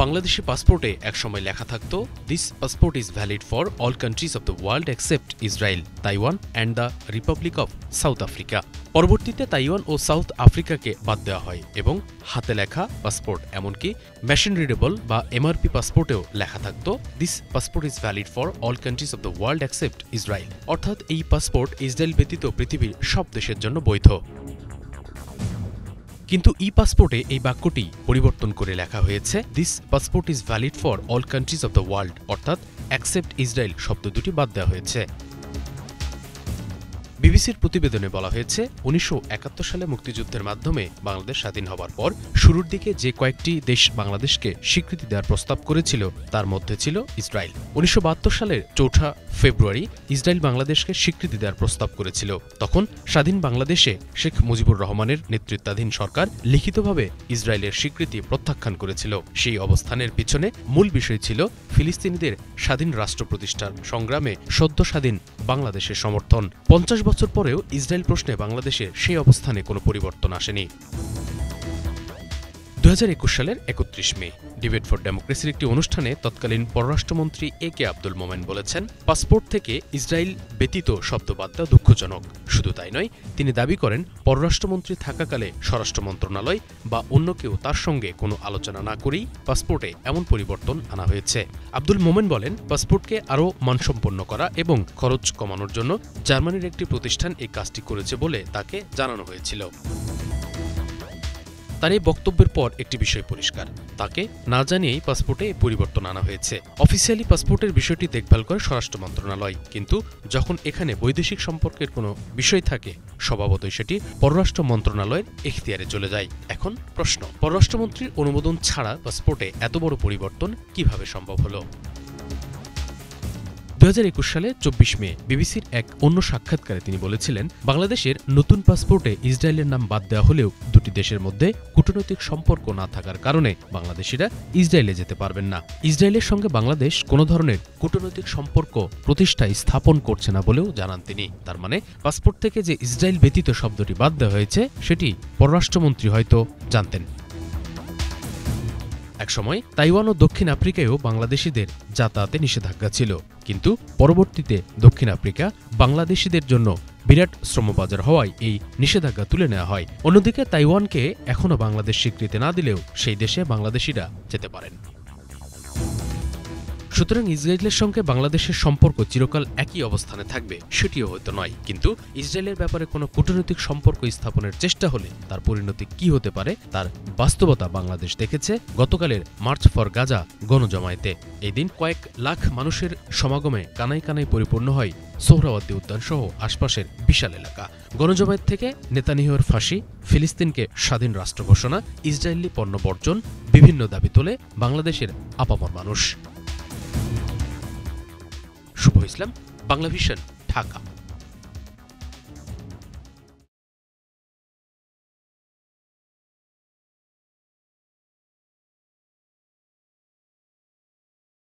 বাংলাদেশি পাসপোর্টে একসময় লেখা থাকত, this passport is valid for all countries of the world except Israel, Taiwan and the Republic of south Africa. পরবর্তীতে Taiwan ও south আফ্রিকাকে বাদ দেওয়া হয় এবং হাতে লেখা পাসপোর্ট, এমনকি মেশিন রিডেবল বা এমআরপি পাসপোর্টেও লেখা থাকত, this passport is valid for all countries of the world except Israel. অর্থাৎ এই পাসপোর্ট ইসরায়েল ব্যতীত পৃথিবীর সব দেশের জন্য বৈধ। কিন্তু ই পাসপোর্টে এই বাক্যটি পরিবর্তন করে লেখা হয়েছে, this passport is valid for all countries of the world, অর্থাৎ অ্যাকসেপ্ট ইসরায়েল শব্দ দুটি বাদ দেওয়া হয়েছে। বিবিসির প্রতিবেদনে বলা হয়েছে, ১৯৭১ সালে মুক্তিযুদ্ধের মাধ্যমে বাংলাদেশ স্বাধীন হবার পর শুরুর দিকে যে কয়েকটি দেশ বাংলাদেশকে স্বীকৃতি দেওয়ার প্রস্তাব করেছিল তার মধ্যে ছিল ইসরায়েল। ১৯৭২ সালের ৪ ফেব্রুয়ারি ইসরায়েল বাংলাদেশকে স্বীকৃতি দেওয়ার প্রস্তাব করেছিল। তখন স্বাধীন বাংলাদেশে শেখ মুজিবুর রহমানের নেতৃত্বাধীন সরকার লিখিতভাবে ইসরায়েলের স্বীকৃতি প্রত্যাখ্যান করেছিল। সেই অবস্থানের পিছনে মূল বিষয় ছিল ফিলিস্তিনিদের স্বাধীন রাষ্ট্র প্রতিষ্ঠার সংগ্রামে সদ্য স্বাধীন বাংলাদেশের সমর্থন। ৫০ বছর পরেও ইসরায়েল প্রশ্নে বাংলাদেশের সেই অবস্থানে কোনো পরিবর্তন আসেনি। ২০২১ সালের ৩১ মে ডিবেট ফর ডেমোক্রেসির একটি অনুষ্ঠানে তৎকালীন পররাষ্ট্রমন্ত্রী এ.কে আব্দুল মোমেন বলেছেন, পাসপোর্ট থেকে ইসরায়েল ব্যতীত শব্দ বাদ দেওয়া দুঃখজনক। শুধু তাই নয়, তিনি দাবি করেন পররাষ্ট্রমন্ত্রী থাকাকালে স্বরাষ্ট্র মন্ত্রণালয় বা অন্য কেউ তার সঙ্গে কোনো আলোচনা না করেই পাসপোর্টে এমন পরিবর্তন আনা হয়েছে। আব্দুল মোমেন বলেন, পাসপোর্টকে আরও মানসম্পন্ন করা এবং খরচ কমানোর জন্য জার্মানির একটি প্রতিষ্ঠান এই কাজটি করেছে বলে তাকে জানানো হয়েছিল। তার এই বক্তব্যের পর একটি বিষয় পরিষ্কার, তাকে না জানিয়েই পাসপোর্টে পরিবর্তন আনা হয়েছে। অফিসিয়ালি পাসপোর্টের বিষয়টি দেখভাল করে স্বরাষ্ট্র মন্ত্রণালয়, কিন্তু যখন এখানে বৈদেশিক সম্পর্কের কোনো বিষয় থাকে স্বভাবতই সেটি পররাষ্ট্র মন্ত্রণালয়ের এখতিয়ারে চলে যায়। এখন প্রশ্ন, পররাষ্ট্রমন্ত্রীর অনুমোদন ছাড়া পাসপোর্টে এত বড় পরিবর্তন কিভাবে সম্ভব হলো? ২০২১ সালে ২৪ মে বিবিসির এক অন্য সাক্ষাৎকারে তিনি বলেছিলেন, বাংলাদেশের নতুন পাসপোর্টে ইসরায়েলের নাম বাদ দেওয়া হলেও দুটি দেশের মধ্যে কূটনৈতিক সম্পর্ক না থাকার কারণে বাংলাদেশিরা ইসরায়েলে যেতে পারবেন না। ইসরায়েলের সঙ্গে বাংলাদেশ কোনো ধরনের কূটনৈতিক সম্পর্ক প্রতিষ্ঠায় স্থাপন করছে না বলেও জানান তিনি। তার মানে পাসপোর্ট থেকে যে ইসরায়েল ব্যতীত শব্দটি বাদ দেওয়া হয়েছে সেটি পররাষ্ট্রমন্ত্রী হয়তো জানতেন। একসময় তাইওয়ান ও দক্ষিণ আফ্রিকায়ও বাংলাদেশিদের যাতায়াতে নিষেধাজ্ঞা ছিল, কিন্তু পরবর্তীতে দক্ষিণ আফ্রিকা বাংলাদেশিদের জন্য বিরাট শ্রমবাজার হওয়ায় এই নিষেধাজ্ঞা তুলে নেওয়া হয়। অন্যদিকে তাইওয়ানকে এখনও বাংলাদেশ স্বীকৃতি না দিলেও সেই দেশে বাংলাদেশিরা যেতে পারেন। সুতরাং ইসরায়েলের সঙ্গে বাংলাদেশের সম্পর্ক চিরকাল একই অবস্থানে থাকবে সেটিও হয়তো নয়, কিন্তু ইসরায়েলের ব্যাপারে কোনো কূটনৈতিক সম্পর্ক স্থাপনের চেষ্টা হলে তার পরিণতি কি হতে পারে তার বাস্তবতা বাংলাদেশ দেখেছে গতকালের মার্চ ফর গাজা গণজমায়েতে। এই দিন কয়েক লাখ মানুষের সমাগমে কানায় কানায় পরিপূর্ণ হয় সোহরাওয়ার্দী উদ্যান সহ আশপাশের বিশাল এলাকা। গণজমায়েত থেকে নেতানিয়াহুর ফাঁসি, ফিলিস্তিনকে স্বাধীন রাষ্ট্র ঘোষণা, ইসরায়েলি পণ্য বর্জন, বিভিন্ন দাবি তোলে বাংলাদেশের আপামর মানুষ। শুভ ইসলাম, বাংলা ভিশন, ঢাকা।